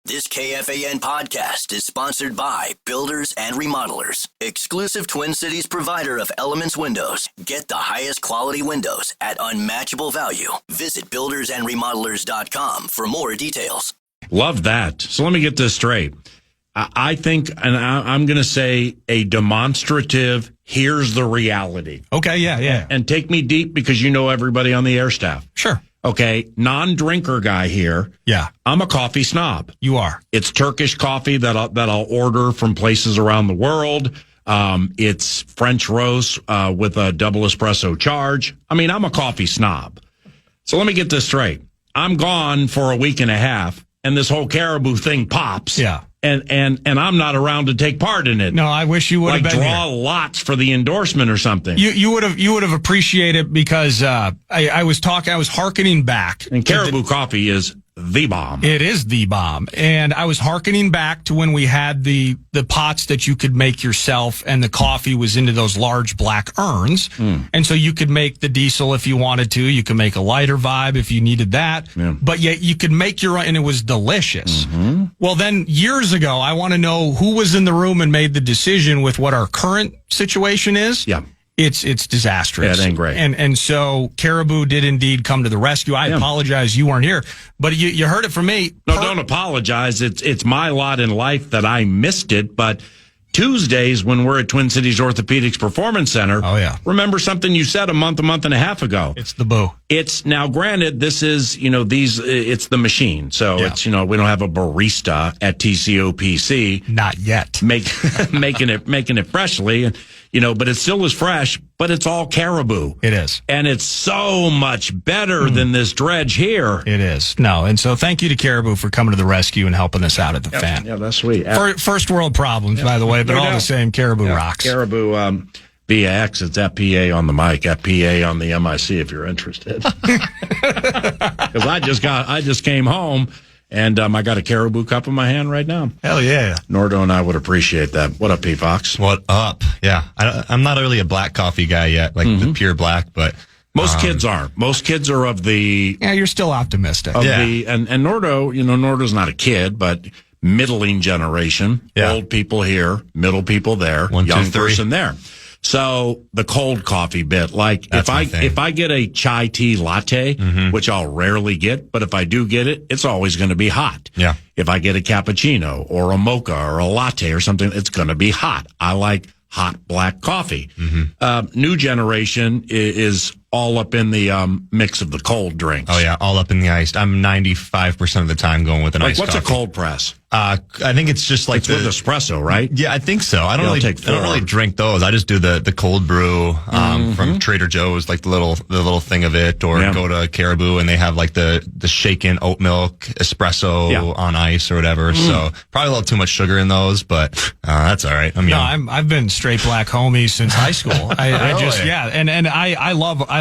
This KFAN podcast is sponsored by Builders and Remodelers, exclusive Twin Cities provider of Elements Windows. Get the highest quality windows at unmatchable value. Visit buildersandremodelers.com for more details. Love that. So let me get this straight. I think, and I'm going to say a demonstrative, here's the reality. Okay, yeah. And take me deep because you know everybody on the air staff. Sure. Okay, non-drinker guy here. Yeah. I'm a coffee snob. You are. It's Turkish coffee that I'll order from places around the world. It's French roast with a double espresso charge. I mean, I'm a coffee snob. So let me get this straight. I'm gone for a week and a half, and this whole Caribou thing pops. Yeah. And I'm not around to take part in it. No, I wish you would have been draw here. lots for the endorsement or something. You would have appreciated because I was hearkening back. And Caribou coffee is the bomb. It is the bomb. And I was hearkening back to when we had the pots that you could make yourself, and the coffee was into those large black urns. And so you could make the diesel if you wanted to. You could make a lighter vibe if you needed that. Yeah. But yet you could make your own, and it was delicious. Mm-hmm. Well, then years ago, I want to know who was in the room and made the decision with what our current situation is. Yeah. It's disastrous. Yeah, it ain't great. And so Caribou did indeed come to the rescue. I apologize you weren't here, but you heard it from me. No, don't apologize. It's my lot in life that I missed it, but Tuesdays when we're at Twin Cities Orthopedics Performance Center. Oh, yeah. Remember something you said a month and a half ago. It's the boo. It's now granted, this is, it's the machine. So it's, we don't have a barista at TCOPC. Not yet. Making it freshly, but it still is fresh, but it's all Caribou. It is. And it's so much better than this dredge here. It is. No. And so thank you to Caribou for coming to the rescue and helping us out at the fan. Yeah, that's sweet. First world problems, by the way, but all the same, Caribou rocks. Caribou, via X, it's FPA on the mic, FPA on the MIC if you're interested. Because I just came home. And I got a Caribou cup in my hand right now. Hell yeah. Nordo and I would appreciate that. What up, P-Fox? What up? Yeah. I'm not really a black coffee guy yet, like the pure black, but... Most kids aren't. Most kids are of the... Yeah, you're still optimistic. And Nordo, Nordo's not a kid, but middling generation. Yeah. Old people here, middle people there, young person there. So the cold coffee bit, like if I get a chai tea latte, which I'll rarely get, but if I do get it, it's always going to be hot. Yeah. If I get a cappuccino or a mocha or a latte or something, it's going to be hot. I like hot black coffee. New generation is all up in the mix of the cold drinks. Oh yeah, all up in the iced. I'm 95% of the time going with an iced coffee. What's a cold press? I think it's just like it's with espresso, right? Yeah, I think so. I don't really drink those. I just do the cold brew from Trader Joe's, like the little thing of it, or go to Caribou and they have like the shaken oat milk espresso on ice or whatever. So probably a little too much sugar in those, but that's all right. I've been straight black homie since high school. I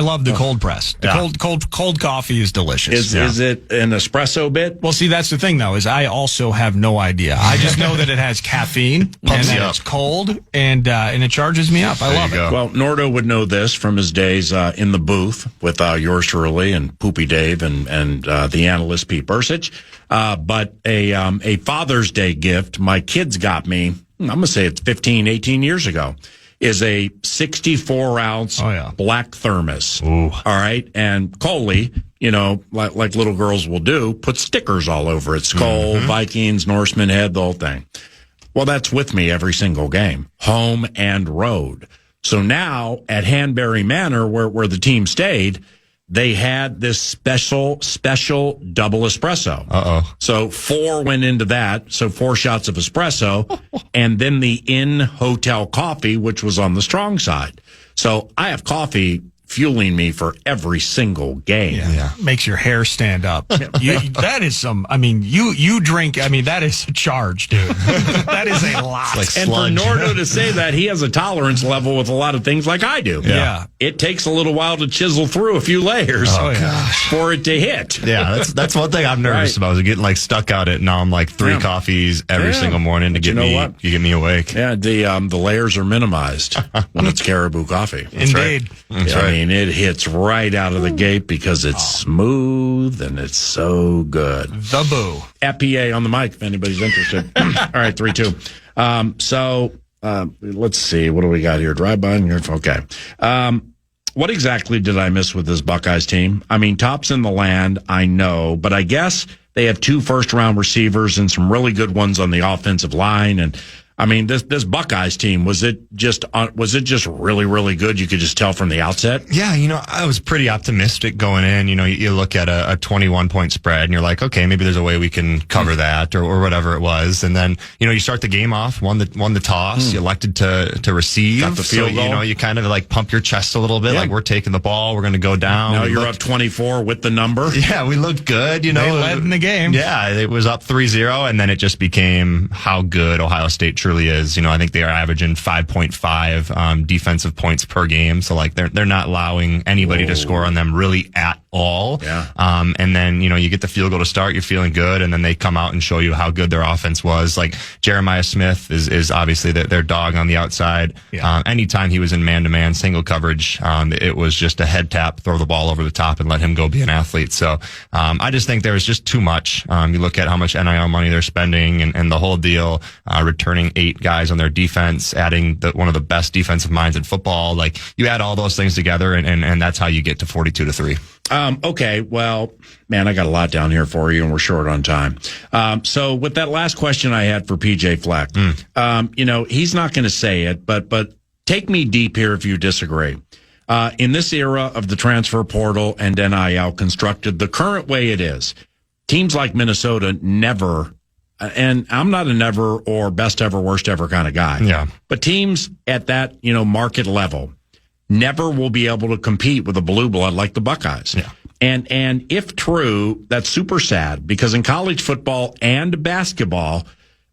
love the cold press. The cold coffee is delicious. Is it an espresso bit? Well, see, that's the thing though, is I also have no idea. I just know that it has caffeine and that it's cold and it charges me up. I love it. Well, Nordo would know this from his days in the booth with yours truly and Poopy Dave and the analyst Pete Bursich. But a Father's Day gift my kids got me, I'm going to say it's 15, 18 years ago, is a 64-ounce black thermos. Ooh. All right. And Coley, like little girls will do, put stickers all over it. Skull, Vikings, Norseman Head, the whole thing. Well, that's with me every single game, home and road. So now at Hanbury Manor, where the team stayed, they had this special double espresso. Uh-oh. So 4 went into that. So 4 shots of espresso and then the in-hotel coffee, which was on the strong side. So I have coffee fueling me for every single game. Yeah. Makes your hair stand up. That is you drink, that is a charge, dude. That is a lot. Like and for Nordo to say that, he has a tolerance level with a lot of things like I do. Yeah. It takes a little while to chisel through a few layers for it to hit. Yeah, that's one thing I'm nervous about, is getting stuck out at now. I'm like 3 coffees every single morning to get me awake. Yeah, the layers are minimized when it's Caribou coffee. Indeed. That's right. mean, it hits right out of the gate because it's smooth and it's so good. The Boo. FPA on the mic if anybody's interested. All right, 3-2. Let's see. What do we got here? Drive-by and you're okay. What exactly did I miss with this Buckeyes team? I mean, tops in the land, I know, but I guess they have 2 first-round receivers and some really good ones on the offensive line. And I mean, this Buckeyes team, was it just really, really good? You could just tell from the outset. Yeah, I was pretty optimistic going in. You look at a 21-point spread and you're like, okay, maybe there's a way we can cover that or whatever it was. And then, you start the game off, won the toss, you elected to receive. Got the field goal. You kind of like pump your chest a little bit, like we're taking the ball, we're going to go down. Now you're up 24 with the number. Yeah, we looked good. They led in the game. Yeah, it was up 3-0, and then it just became how good Ohio State truly is. I think they are averaging 5.5 defensive points per game. So like they're not allowing anybody to score on them really at all. Yeah. And then, you get the field goal to start, you're feeling good, and then they come out and show you how good their offense was. Like Jeremiah Smith is obviously their dog on the outside. Yeah. Anytime he was in man-to-man single coverage, it was just a head tap, throw the ball over the top and let him go be an athlete. So, I just think there was just too much. You look at how much NIL money they're spending and the whole deal, returning 8 guys on their defense, adding one of the best defensive minds in football. Like you add all those things together and that's how you get to 42-3. Okay. Well, man, I got a lot down here for you and we're short on time. So with that last question I had for PJ Fleck, he's not going to say it, but take me deep here if you disagree. In this era of the transfer portal and NIL constructed the current way it is, teams like Minnesota never, and I'm not a never or best ever, worst ever kind of guy. Yeah. But teams at that, market level never will be able to compete with a blue blood like the Buckeyes. Yeah. And if true, that's super sad because in college football and basketball,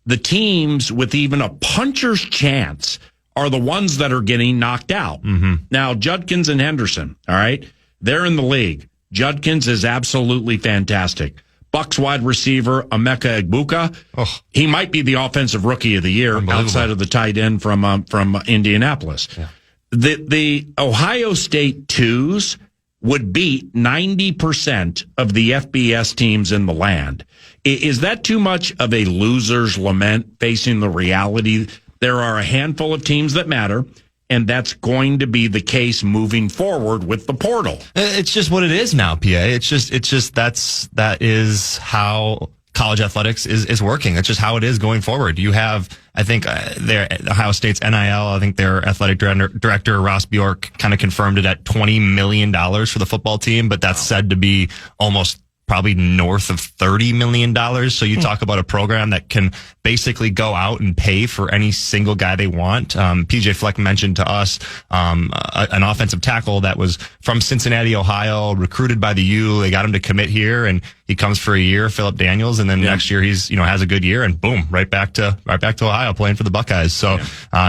the teams with even a puncher's chance are the ones that are getting knocked out. Mm-hmm. Now, Judkins and Henderson, all right, they're in the league. Judkins is absolutely fantastic. Bucks wide receiver Emeka Egbuka, he might be the offensive rookie of the year outside of the tight end from Indianapolis. Yeah. The Ohio State twos would beat 90% of the FBS teams in the land. Is that too much of a loser's lament facing the reality? There are a handful of teams that matter, and that's going to be the case moving forward with the portal. It's just what it is now, PA. It's just that is how college athletics is working. It's just how it is going forward. You have, I think, Ohio State's NIL, I think their athletic director, Ross Bjork, kind of confirmed it at $20 million for the football team, but that's said to be almost probably north of $30 million. So you talk about a program that can basically go out and pay for any single guy they want. PJ Fleck mentioned to us an offensive tackle that was from Cincinnati, Ohio, recruited by the U. They got him to commit here, and he comes for a year, Phillip Daniels, and then next year he's has a good year, and boom, right back to Ohio playing for the Buckeyes. So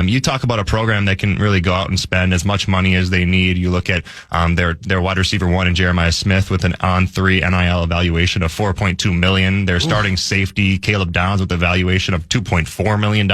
you talk about a program that can really go out and spend as much money as they need. You look at their wide receiver 1 in Jeremiah Smith with an on-3 NIL evaluation of $4.2 million. Their starting safety Caleb Downs with a valuation of $2.4 million.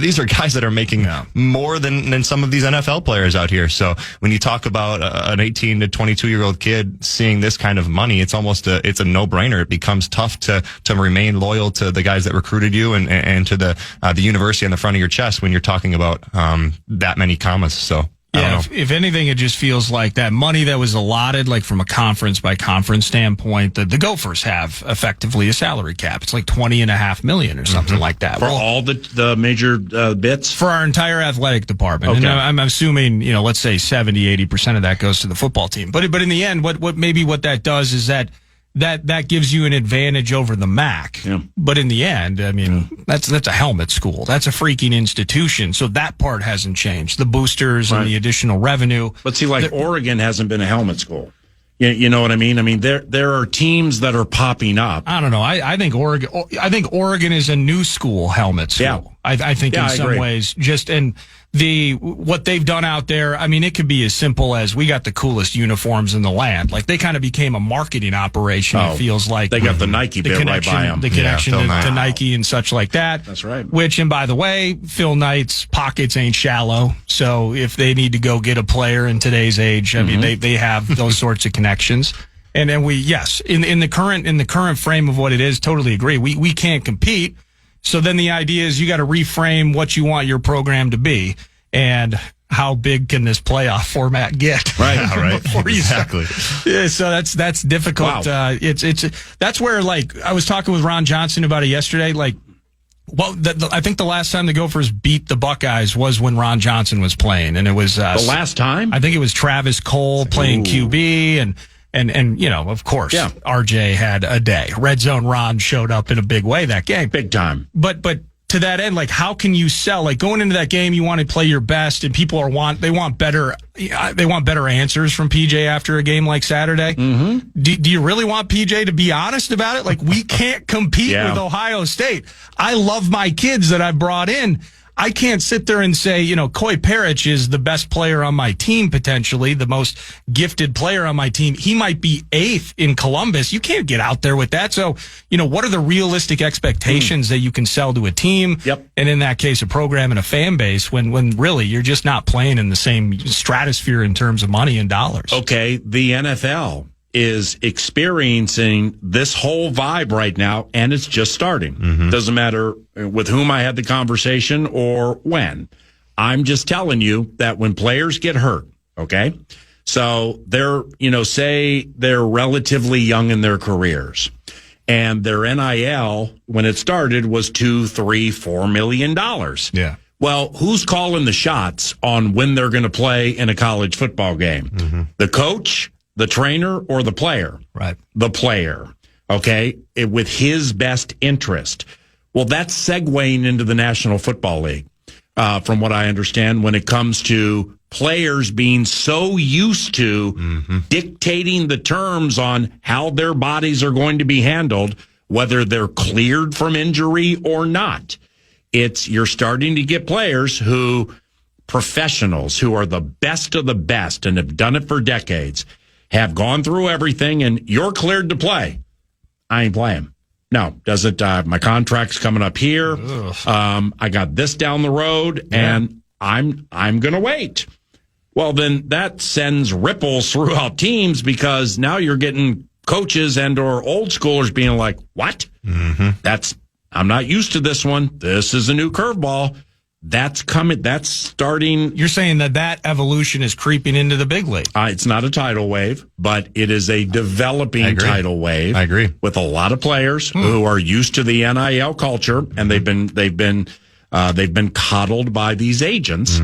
These are guys that are making more than some of these NFL players out here. So when you talk about an 18 to 22-year-old kid seeing this kind of money, it's almost it's a no-brainer. It becomes tough to remain loyal to the guys that recruited you and to the university on the front of your chest when you're talking about that many commas. So. Yeah, if anything, it just feels like that money that was allotted, like from a conference by conference standpoint, the Gophers have effectively a salary cap. It's like $20.5 million or something like that. For all the major bits? For our entire athletic department. Okay. And I'm assuming, let's say 70-80% of that goes to the football team. But in the end, what that does is that gives you an advantage over the MAC. Yeah. But in the end, I mean, that's a helmet school. That's a freaking institution. So that part hasn't changed. The boosters and the additional revenue. But see, Oregon hasn't been a helmet school. You know what I mean? I mean, there are teams that are popping up. I don't know. I think Oregon is a new school helmet school. Yeah. I think in some ways, and what they've done out there, I mean, it could be as simple as we got the coolest uniforms in the land. Like they kind of became a marketing operation. It feels like they got the Nike bit right by them. The connection to Nike and such like that. That's right. Which, and by the way, Phil Knight's pockets ain't shallow. So if they need to go get a player in today's age, I mean, they have those sorts of connections. And then in the current frame of what it is, totally agree. We can't compete. So then the idea is you got to reframe what you want your program to be, and how big can this playoff format get? Right, exactly. Yeah, so that's difficult. Wow. That's where, like, I was talking with Ron Johnson about it yesterday. Like, well, I think the last time the Gophers beat the Buckeyes was when Ron Johnson was playing, and it was the last time. I think it was Travis Cole playing QB, and you know, of course, RJ had a day. Red Zone Ron showed up in a big way that game. Big time. But to that end, like, how can you sell? Like, going into that game, you want to play your best, and people want better answers from PJ after a game like Saturday. Mm-hmm. Do you really want PJ to be honest about it? Like, we can't compete with Ohio State. I love my kids that I brought in. I can't sit there and say, you know, Coy Parrish is the best player on my team, potentially the most gifted player on my team. He might be 8th in Columbus. You can't get out there with that. So, you know, what are the realistic expectations that you can sell to a team? Yep. And in that case, a program and a fan base when really you're just not playing in the same stratosphere in terms of money and dollars. Okay. The NFL is experiencing this whole vibe right now, and it's just starting. Mm-hmm. Doesn't matter with whom I had the conversation or when. I'm just telling you that when players get hurt, okay? So they're, you know, say they're relatively young in their careers, and their NIL, when it started, was $2, $3, $4 million. Yeah. Well, who's calling the shots on when they're going to play in a college football game? Mm-hmm. The coach, the trainer, or the player? Right. The player, okay, with his best interest. Well, that's segueing into the National Football League, from what I understand, when it comes to players being so used to dictating the terms on how their bodies are going to be handled, whether they're cleared from injury or not. You're starting to get players professionals who are the best of the best and have done it for decades, have gone through everything, and you're cleared to play. I ain't playing. No, doesn't. My contract's coming up here. I got this down the road, and I'm going to wait. Well, then that sends ripples throughout teams, because now you're getting coaches and or old schoolers being like, what? Mm-hmm. I'm not used to this one. This is a new curveball. That's coming. That's starting. You're saying that evolution is creeping into the big league. It's not a tidal wave, but it is a developing tidal wave. I agree. With a lot of players who are used to the NIL culture, and they've been coddled by these agents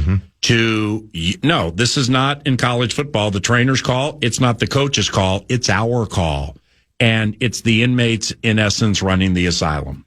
no, this is not in college football the trainer's call. It's not the coach's call. It's our call. And it's the inmates, in essence, running the asylum.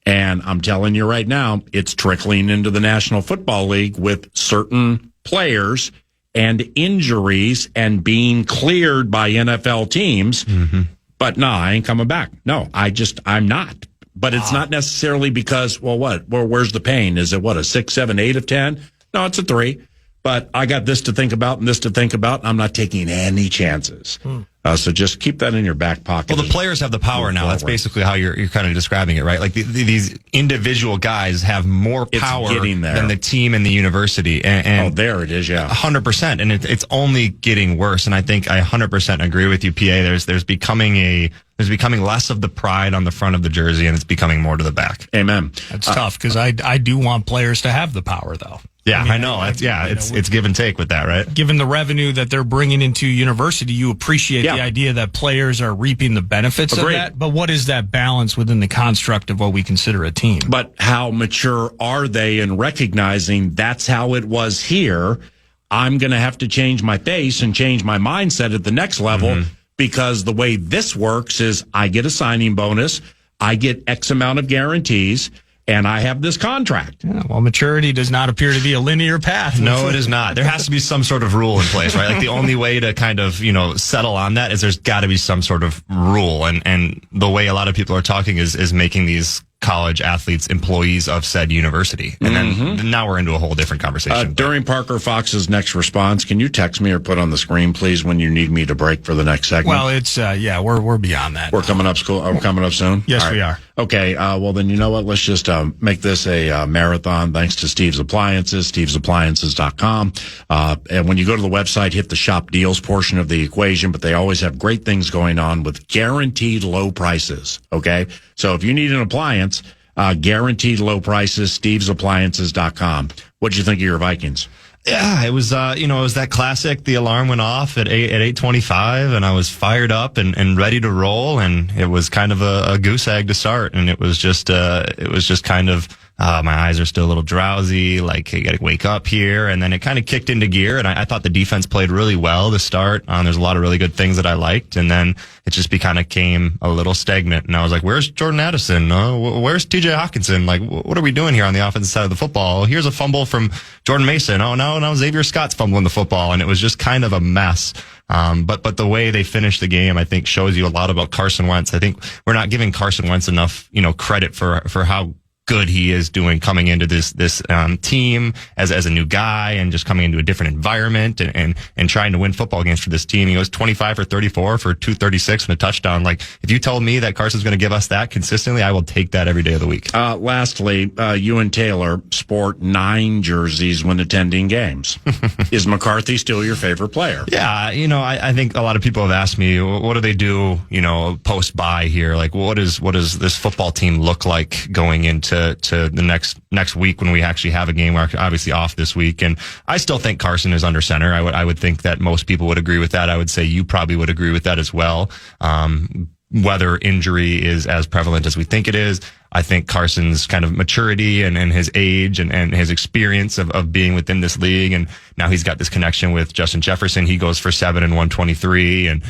And I'm telling you right now, it's trickling into the National Football League with certain players and injuries and being cleared by NFL teams. Mm-hmm. But no, I ain't coming back. No, I'm not. But it's not necessarily because, where's the pain? Is it a 6, 7, 8 of 10? No, it's a 3. But I got this to think about and this to think about, and I'm not taking any chances. So just keep that in your back pocket. Well, the players have the power now. That's basically how you're kind of describing it, right? Like these individual guys have more power than the team and the university. And there it is, 100%. And it's only getting worse. And I think I 100% agree with you, PA. There's becoming less of the pride on the front of the jersey, and it's becoming more to the back. Amen. That's tough, because I do want players to have the power, though. Yeah, I know. It's give and take with that, right? Given the revenue that they're bringing into university, you appreciate the idea that players are reaping the benefits of that. But what is that balance within the construct of what we consider a team? But how mature are they in recognizing that's how it was here? I'm going to have to change my face and change my mindset at the next level, because the way this works is I get a signing bonus, I get X amount of guarantees, and I have this contract. Yeah, well, maturity does not appear to be a linear path. No, it is not. There has to be some sort of rule in place, right? Like the only way to kind of, settle on that is there's got to be some sort of rule. And the way a lot of people are talking is making these college athletes, employees of said university. And then now we're into a whole different conversation. During Parker Fox's next response, can you text me or put on the screen, please, when you need me to break for the next segment? Well, it's, we're beyond that. We're coming up coming up soon? Yes, we are. Okay, well then, you know what? Let's just make this a marathon thanks to Steve's Appliances, stevesappliances.com. And when you go to the website, hit the shop deals portion of the equation, but they always have great things going on with guaranteed low prices, okay? So if you need an appliance, guaranteed low prices, stevesappliances.com. What'd you think of your Vikings? Yeah, it was, it was that classic. The alarm went off at 8:25 and I was fired up and ready to roll. And it was kind of a goose egg to start. And it was just kind of, my eyes are still a little drowsy, like, hey, you gotta wake up here. And then it kind of kicked into gear. And I thought the defense played really well to start. There's a lot of really good things that I liked. And then it just became a little stagnant. And I was like, where's Jordan Addison? Where's TJ Hawkinson? Like, what are we doing here on the offensive side of the football? Here's a fumble from Jordan Mason. Oh, no, now Xavier Scott's fumbling the football. And it was just kind of a mess. But the way they finished the game, I think, shows you a lot about Carson Wentz. I think we're not giving Carson Wentz enough, credit for how good he is doing coming into this team as a new guy and just coming into a different environment and trying to win football games for this team. He goes 25 for 34 for 236 and a touchdown. Like, if you told me that Carson's going to give us that consistently, I will take that every day of the week. Lastly, you and Taylor sport 9 jerseys when attending games. Is McCarthy still your favorite player? Yeah, I think a lot of people have asked me, what do they do, post bye here? Like, what does this football team look like going into the next week when we actually have a game? We're obviously off this week, and I still think Carson is under center. I would think that most people would agree with that. I would say you probably would agree with that as well. Whether injury is as prevalent as we think it is, I think Carson's kind of maturity and his age and his experience of being within this league, and now he's got this connection with Justin Jefferson. He goes for 7 and 123, and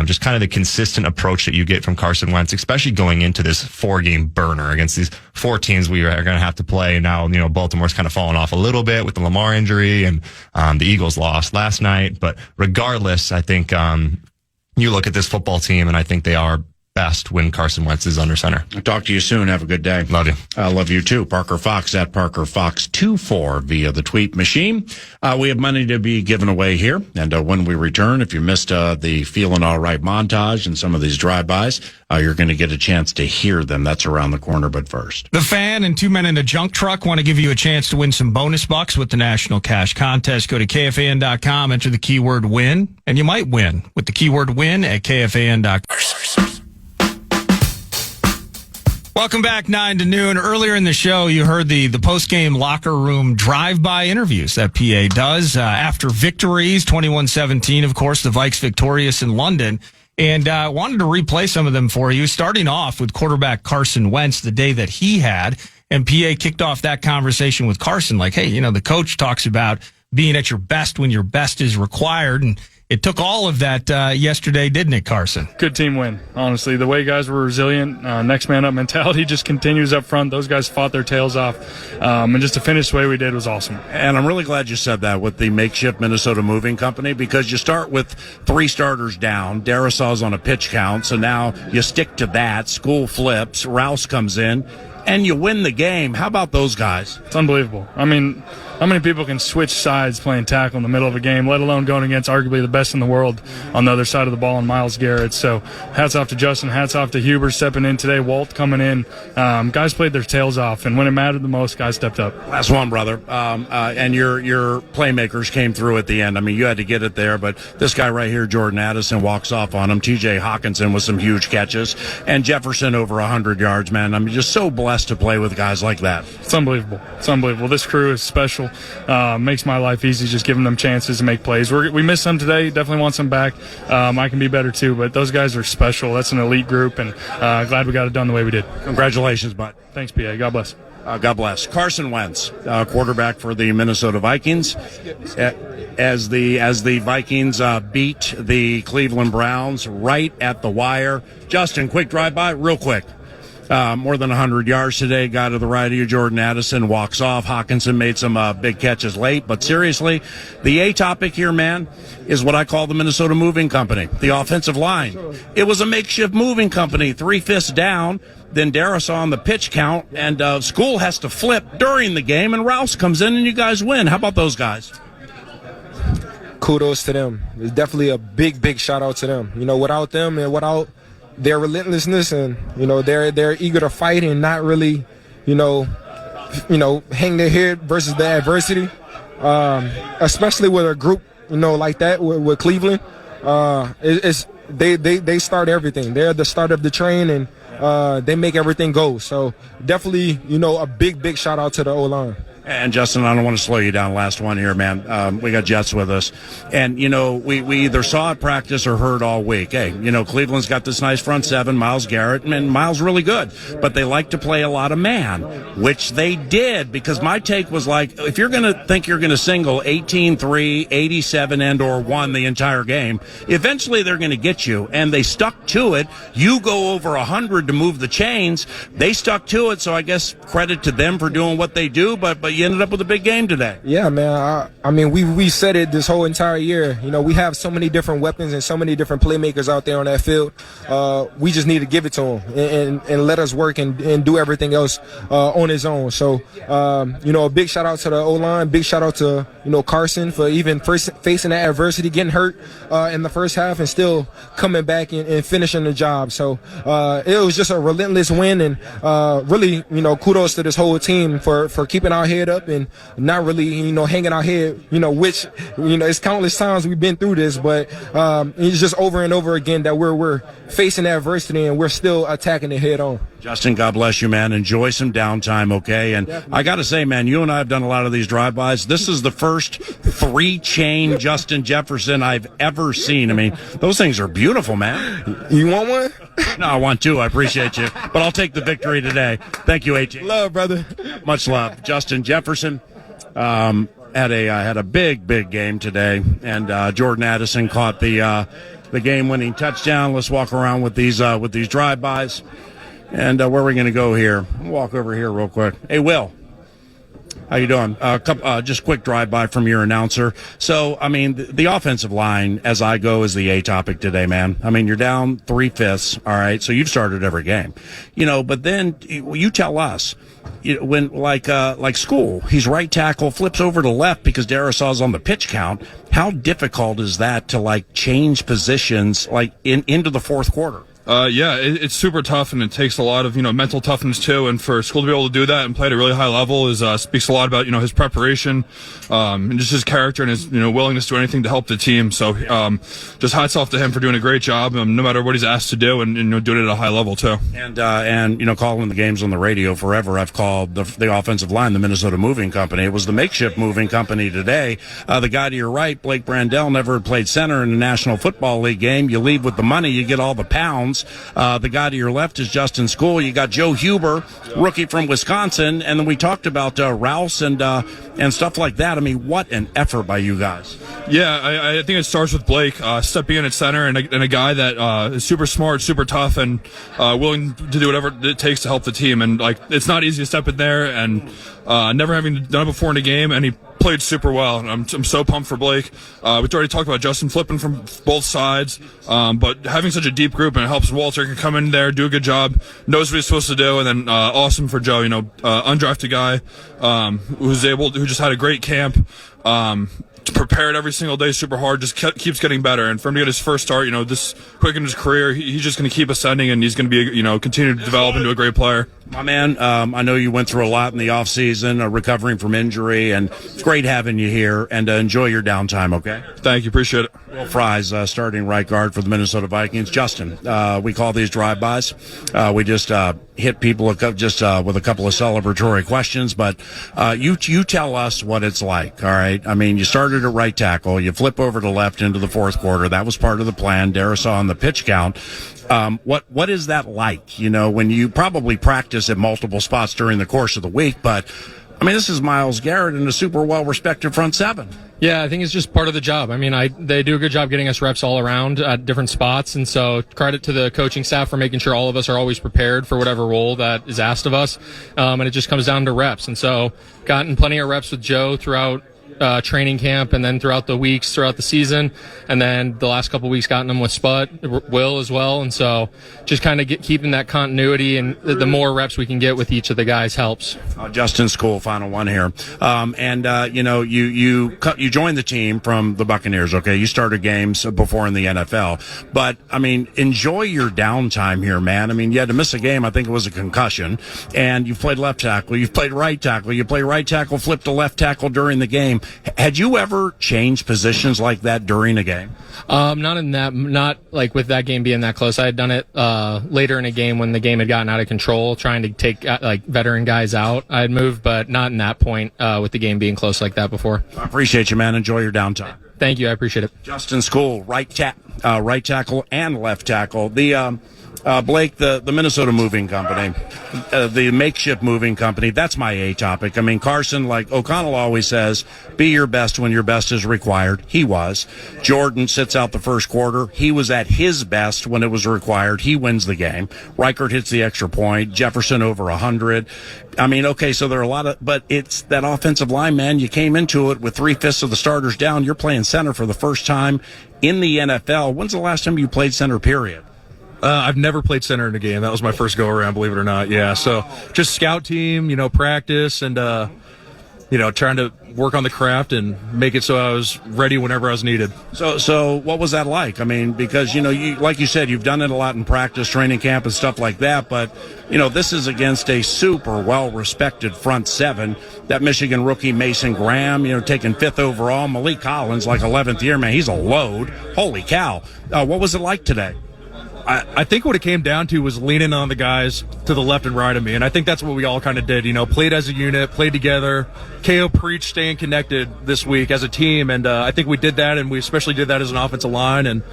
just kind of the consistent approach that you get from Carson Wentz, especially going into this 4-game burner against these 4 teams we are going to have to play. And now, Baltimore's kind of fallen off a little bit with the Lamar injury, and the Eagles lost last night. But regardless, I think you look at this football team, and I think they are best when Carson Wentz is under center. I'll talk to you soon. Have a good day. Love you. I love you too. Parker Fox at Parker Fox 24 via the tweet machine. We have money to be given away here. And when we return, if you missed the Feeling All Right montage and some of these drive-bys, you're going to get a chance to hear them. That's around the corner. But first, The Fan and 2 Men in a Junk Truck want to give you a chance to win some bonus bucks with the National Cash Contest. Go to KFAN.com, enter the keyword win, and you might win with the keyword win at KFAN.com. Welcome back, 9 to noon. Earlier in the show, you heard the post-game locker room drive-by interviews that PA does after victories, 21-17, of course, the Vikes victorious in London. And wanted to replay some of them for you, starting off with quarterback Carson Wentz, the day that he had. And PA kicked off that conversation with Carson, like, hey, the coach talks about being at your best when your best is required. And it took all of that yesterday, didn't it, Carson? Good team win, honestly. The way guys were resilient, next man up mentality just continues up front. Those guys fought their tails off. And just to finish the way we did was awesome. And I'm really glad you said that with the makeshift Minnesota Moving Company, because you start with 3 starters down. Darrisaw's on a pitch count, so now you stick to that. School flips. Rouse comes in, and you win the game. How about those guys? It's unbelievable. I mean, how many people can switch sides playing tackle in the middle of a game, let alone going against arguably the best in the world on the other side of the ball in Myles Garrett? So hats off to Justin, hats off to Huber stepping in today, Walt coming in. Guys played their tails off, and when it mattered the most, guys stepped up. Last one, brother. And your playmakers came through at the end. I mean, you had to get it there, but this guy right here, Jordan Addison, walks off on him. TJ Hawkinson with some huge catches, and Jefferson over 100 yards, man. I'm just so blessed to play with guys like that. It's unbelievable. It's unbelievable. This crew is special. Makes my life easy just giving them chances to make plays. We missed some today. Definitely want some back. I can be better too, but those guys are special. That's an elite group, and glad we got it done the way we did. Congratulations, bud. Thanks, PA. God bless. God bless. Carson Wentz, quarterback for the Minnesota Vikings, as the Vikings beat the Cleveland Browns right at the wire. Justin, quick drive-by, real quick. More than 100 yards today. Guy to the right of you, Jordan Addison, walks off. Hawkinson made some big catches late. But seriously, the A topic here, man, is what I call the Minnesota Moving Company, the offensive line. It was a makeshift moving company, 3 fists down. then Darisaw on the pitch count, and School has to flip during the game, and Rouse comes in, and you guys win. How about those guys? Kudos to them. It's definitely a big shout out to them. Without them and without their relentlessness and they're eager to fight and not really hang their head versus the adversity, especially with a group like that with Cleveland. They start everything. They're the start of the train, and they make everything go. So definitely a big shout out to the O-line. And Justin, I don't want to slow you down. Last one here, man. We got Jets with us, and we either saw it practice or heard all week. Hey, Cleveland's got this nice front seven. Myles Garrett, and Myles really good, but they like to play a lot of man, which they did. Because my take was like, if you're going to think you're going to single 18-3, 87 and/or 1 the entire game, eventually they're going to get you, and they stuck to it. You go over 100 to move the chains. They stuck to it, so I guess credit to them for doing what they do. But you ended up with a big game today. Yeah, man. I mean, we said it this whole entire year. We have so many different weapons and so many different playmakers out there on that field. We just need to give it to him and let us work and do everything else on his own. So, a big shout out to the O-line. Big shout out to, Carson for even facing that adversity, getting hurt in the first half and still coming back and finishing the job. So, it was just a relentless win, and really, kudos to this whole team for keeping our head up and not really, hanging our head, which, it's countless times we've been through this, but it's just over and over again that we're facing adversity and we're still attacking it head on. Justin, God bless you, man. Enjoy some downtime, okay? And definitely. I got to say, man, you and I have done a lot of these drive-bys. This is the first 3-chain Justin Jefferson I've ever seen. I mean, those things are beautiful, man. You want one? No, I want two. I appreciate you. But I'll take the victory today. Thank you, AJ. Love, brother. Much love. Justin Jefferson had a big game today, and Jordan Addison caught the game-winning touchdown. Let's walk around with these drive-bys. And where are we going to go here? I'll walk over here real quick. Hey, Will. How you doing? Just quick drive-by from your announcer. So, I mean, the offensive line, as I go, is the A topic today, man. I mean, you're down 3/5, all right? So you've started every game. But then you tell us, when like School, he's right tackle, flips over to left because Darisaw's on the pitch count. How difficult is that to, change positions, into the fourth quarter? Yeah, it's super tough, and it takes a lot of, mental toughness too. And for School to be able to do that and play at a really high level speaks a lot about, his preparation, and just his character and his, willingness to do anything to help the team. So, just hats off to him for doing a great job, no matter what he's asked to do, and doing it at a high level too. And calling the games on the radio forever, I've called the offensive line the Minnesota Moving Company. It was the makeshift moving company today. The guy to your right, Blake Brandell, never had played center in a National Football League game. You leave with the money, you get all the pounds. The guy to your left is Justin School. You got Joe Huber, rookie from Wisconsin, and then we talked about Rouse and stuff like that. I mean, what an effort by you guys. Yeah, I think it starts with Blake stepping in at center, and a guy that is super smart, super tough, and willing to do whatever it takes to help the team. And it's not easy to step in there, and never having done it before in a game, and he played super well. And I'm so pumped for Blake. We've already talked about Justin flipping from both sides, but having such a deep group, and it helps Walter can come in there, do a good job, knows what he's supposed to do, and then awesome for Joe, undrafted guy who just had a great camp. Prepared every single day super hard, just keeps getting better. And for him to get his first start, this quick in his career, he's just going to keep ascending, and he's going to be, continue to develop into a great player. My man, I know you went through a lot in the offseason, recovering from injury, and it's great having you here, and enjoy your downtime, okay? Thank you, appreciate it. Will Fry's starting right guard for the Minnesota Vikings. Justin, we call these drive-bys. We just hit people with a couple of celebratory questions, but you tell us what it's like, all right? I mean, you started at right tackle, you flip over to left into the fourth quarter. That was part of the plan. Darisaw on the pitch count. What is that like? When you probably practice at multiple spots during the course of the week, but I mean, this is Myles Garrett and a super well-respected front seven. Yeah, I think it's just part of the job. I mean, they do a good job getting us reps all around at different spots, and so credit to the coaching staff for making sure all of us are always prepared for whatever role that is asked of us, and it just comes down to reps. And so gotten plenty of reps with Joe throughout training camp and then throughout the weeks throughout the season, and then the last couple weeks gotten them with Spud, Will as well, and so just kind of keeping that continuity, and the more reps we can get with each of the guys helps. Justin School, final one here, you joined the team from the Buccaneers. Okay, you started games before in the NFL, but I mean, enjoy your downtime here, man. I mean, you had to miss a game. I think it was a concussion, and you've played left tackle, you've played right tackle, you play right tackle, flip to left tackle during the game. Had you ever changed positions like that during a game? Not like with that game being that close. I had done it later in a game when the game had gotten out of control, trying to take like veteran guys out. I had moved, but not in that point with the game being close like that before. I appreciate you, man. Enjoy your downtime. Thank you. I appreciate it. Justin School, right tackle and left tackle. Blake, the Minnesota moving company, the makeshift moving company, that's my A topic. I mean, Carson, like O'Connell always says, be your best when your best is required. He was. Jordan sits out the first quarter. He was at his best when it was required. He wins the game. Reichert hits the extra point. Jefferson over 100. I mean, okay, so there are a lot of, but it's that offensive line, man. You came into it with 3/5 of the starters down. You're playing center for the first time in the NFL. When's the last time you played center, period? I've never played center in a game. That was my first go around, believe it or not. Yeah. So just scout team, practice and, trying to work on the craft and make it so I was ready whenever I was needed. So what was that like? I mean, because, you, like you said, you've done it a lot in practice, training camp and stuff like that. But, this is against a super well-respected front seven. That Michigan rookie Mason Graham, taking 5th overall. Malik Collins, like 11th year, man, he's a load. Holy cow. What was it like today? I think what it came down to was leaning on the guys to the left and right of me, and I think that's what we all kind of did. Played as a unit, played together. KO preached staying connected this week as a team, and I think we did that, and we especially did that as an offensive line, and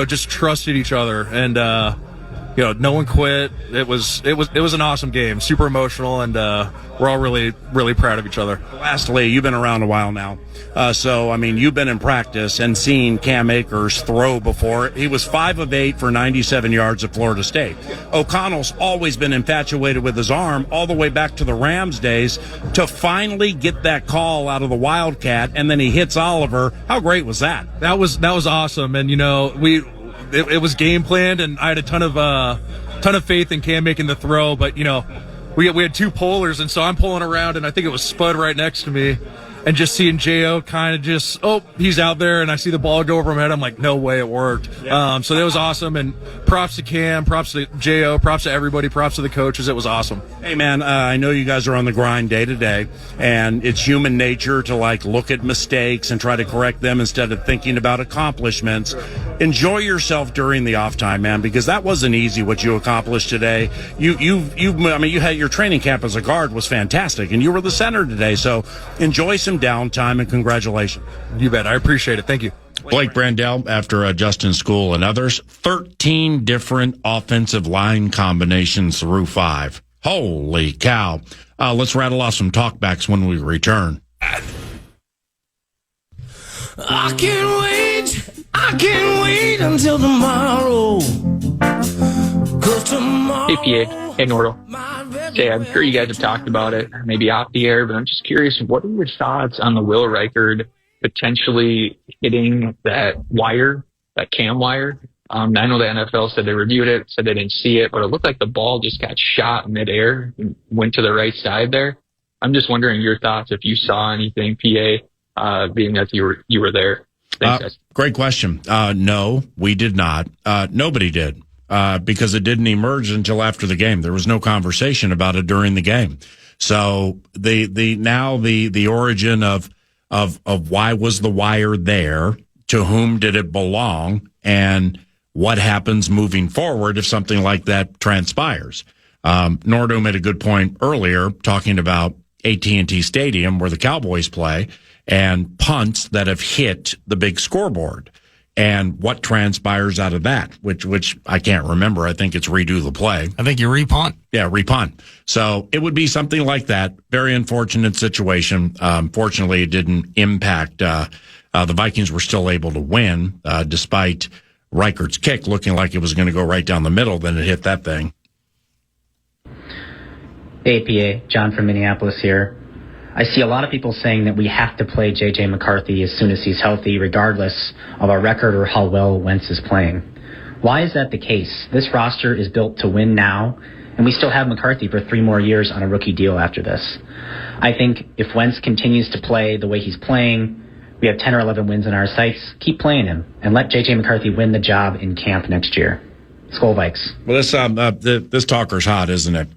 just trusted each other, and no one quit. It was an awesome game, super emotional, and we're all really, really proud of each other. Lastly, you've been around a while now. You've been in practice and seen Cam Akers throw before. He was 5 of 8 for 97 yards at Florida State. O'Connell's always been infatuated with his arm all the way back to the Rams days to finally get that call out of the Wildcat, and then he hits Oliver. How great was that? That was awesome, and it was game planned, and I had a ton of faith in Cam making the throw, but we had 2 pullers, and so I'm pulling around, and I think it was Spud right next to me, and just seeing J.O. kind of just, he's out there, and I see the ball go over my head. I'm like, no way it worked. Yeah. So that was awesome, and props to Cam, props to J.O., props to everybody, props to the coaches. It was awesome. Hey, man, I know you guys are on the grind day to day, and it's human nature to, look at mistakes and try to correct them instead of thinking about accomplishments. Enjoy yourself during the off time, man, because that wasn't easy what you accomplished today. You had your training camp as a guard was fantastic, and you were the center today, so enjoy some downtime, and congratulations. You bet. I appreciate it. Thank you. Blake Brandell, after Justin School and others, 13 different offensive line combinations through 5. Holy cow. Let's rattle off some talkbacks when we return. I can't wait until tomorrow. 'Cause tomorrow. Hey, PA. Hey, Nordo. Jay, I'm sure you guys have talked about it, maybe off the air, but I'm just curious, what are your thoughts on the Will Reichert potentially hitting that wire, that cam wire? I know the NFL said they reviewed it, said they didn't see it, but it looked like the ball just got shot midair and went to the right side there. I'm just wondering your thoughts if you saw anything, PA, being that you were there. Thanks, guys. Great question. No, we did not. Nobody did. Because it didn't emerge until after the game. There was no conversation about it during the game. So the origin of why was the wire there, to whom did it belong, and what happens moving forward if something like that transpires. Nordo made a good point earlier talking about AT&T Stadium where the Cowboys play and punts that have hit the big scoreboard. And what transpires out of that, which I can't remember. I think it's redo the play. I think you repunt. Yeah, repunt. So it would be something like that. Very unfortunate situation. Fortunately, it didn't impact. The Vikings were still able to win, despite Reichert's kick looking like it was going to go right down the middle. Then it hit that thing. Hey, PA. John from Minneapolis here. I see a lot of people saying that we have to play J.J. McCarthy as soon as he's healthy, regardless of our record or how well Wentz is playing. Why is that the case? This roster is built to win now, and we still have McCarthy for 3 more years on a rookie deal after this. I think if Wentz continues to play the way he's playing, we have 10 or 11 wins in our sights. Keep playing him and let J.J. McCarthy win the job in camp next year. Skol Vikes. Well, this talker's hot, isn't it?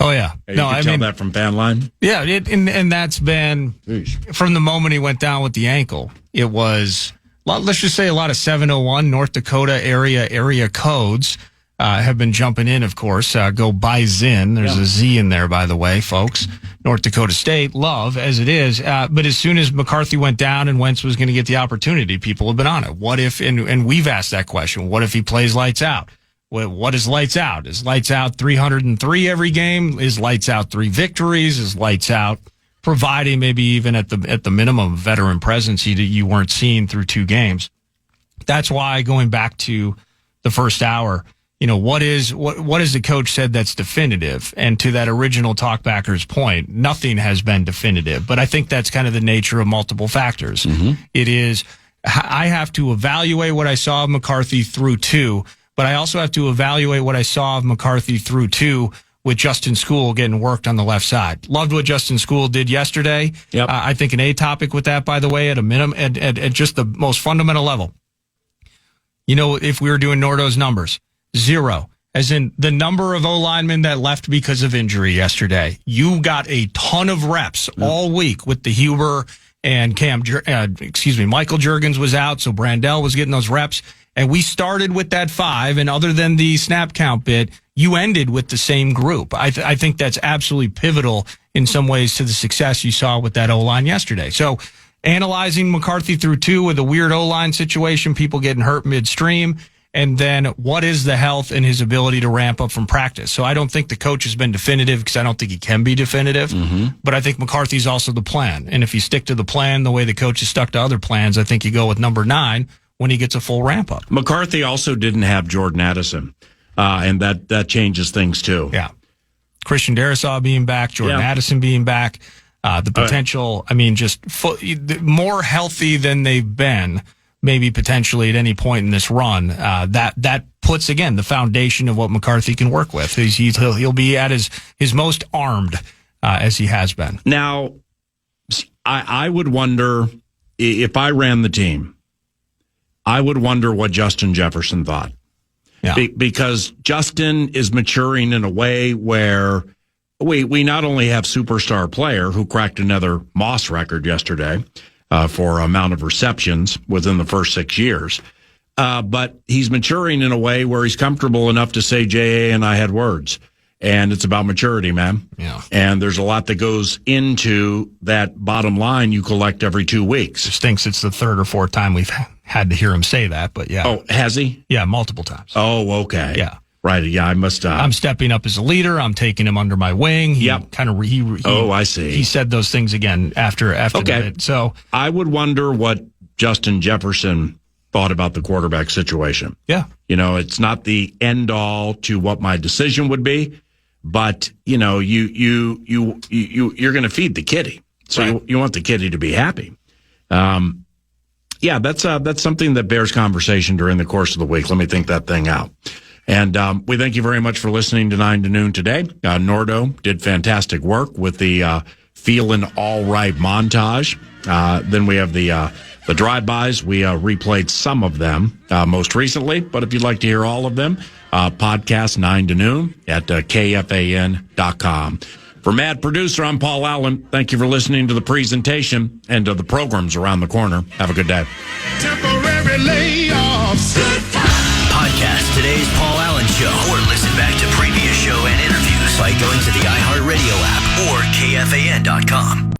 Oh, yeah. You can tell that from fan line? Yeah, and that's been, from the moment he went down with the ankle, it was, let's just say a lot of 701 North Dakota area codes have been jumping in, of course. Go by Zin. There's a Z in there, by the way, folks. North Dakota State, love as it is. But as soon as McCarthy went down and Wentz was going to get the opportunity, people have been on it. What if, and we've asked that question, what if he plays lights out? What is lights out? Is lights out 303 every game? Is lights out 3 victories? Is lights out providing maybe even at the minimum veteran presence you weren't seeing through 2 games? That's why, going back to the first hour, what is the coach said that's definitive? And to that original talkbacker's point, nothing has been definitive. But I think that's kind of the nature of multiple factors. Mm-hmm. It is, I have to evaluate what I saw of McCarthy through 2. But I also have to evaluate what I saw of McCarthy through 2 with Justin School getting worked on the left side. Loved what Justin School did yesterday. Yep. I think an A topic with that, by the way, at a minimum, at just the most fundamental level. If we were doing Nordo's numbers, 0, as in the number of O-linemen that left because of injury yesterday. You got a ton of reps all week with the Huber and Michael Juergens was out, so Brandell was getting those reps. And we started with that 5, and other than the snap count bit, you ended with the same group. I think that's absolutely pivotal in some ways to the success you saw with that O-line yesterday. So analyzing McCarthy through 2 with a weird O-line situation, people getting hurt midstream, and then what is the health and his ability to ramp up from practice. So I don't think the coach has been definitive because I don't think he can be definitive, but I think McCarthy's also the plan. And if you stick to the plan the way the coach has stuck to other plans, I think you go with number 9 when he gets a full ramp up. McCarthy also didn't have Jordan Addison, and that changes things too. Yeah. Christian Darrisaw being back, Jordan Addison being back, the potential, just more healthy than they've been, maybe potentially at any point in this run. That puts, again, the foundation of what McCarthy can work with. He'll be at his most armed as he has been. Now, I would wonder, if I ran the team, I would wonder what Justin Jefferson thought. Yeah. Because Justin is maturing in a way where we not only have superstar player who cracked another Moss record yesterday for amount of receptions within the first 6 years, but he's maturing in a way where he's comfortable enough to say, J.A. and I had words. And it's about maturity, man. Yeah. And there's a lot that goes into that bottom line you collect every 2 weeks. Just thinks it's the 3rd or 4th time we've had to hear him say that, but yeah. Oh, has he? Yeah, multiple times. Oh, okay. Yeah. Right. Yeah, I must. I'm stepping up as a leader. I'm taking him under my wing. Yep. I see. He said those things again after the bit. So I would wonder what Justin Jefferson thought about the quarterback situation. Yeah. It's not the end all to what my decision would be. But you're going to feed the kitty, so you want the kitty to be happy. That's something that bears conversation during the course of the week. Let me think that thing out. And we thank you very much for listening to 9 to Noon today. Nordo did fantastic work with the feeling all right montage. Then we have the drive-bys. We replayed some of them most recently, but if you'd like to hear all of them, podcast 9 to Noon at KFAN.com. For Mad Producer, I'm Paul Allen. Thank you for listening to the presentation and to the programs around the corner. Have a good day. Temporary layoffs. Podcast today's Paul Allen Show, or listen back to previous show and interviews by going to the iHeartRadio app or KFAN.com.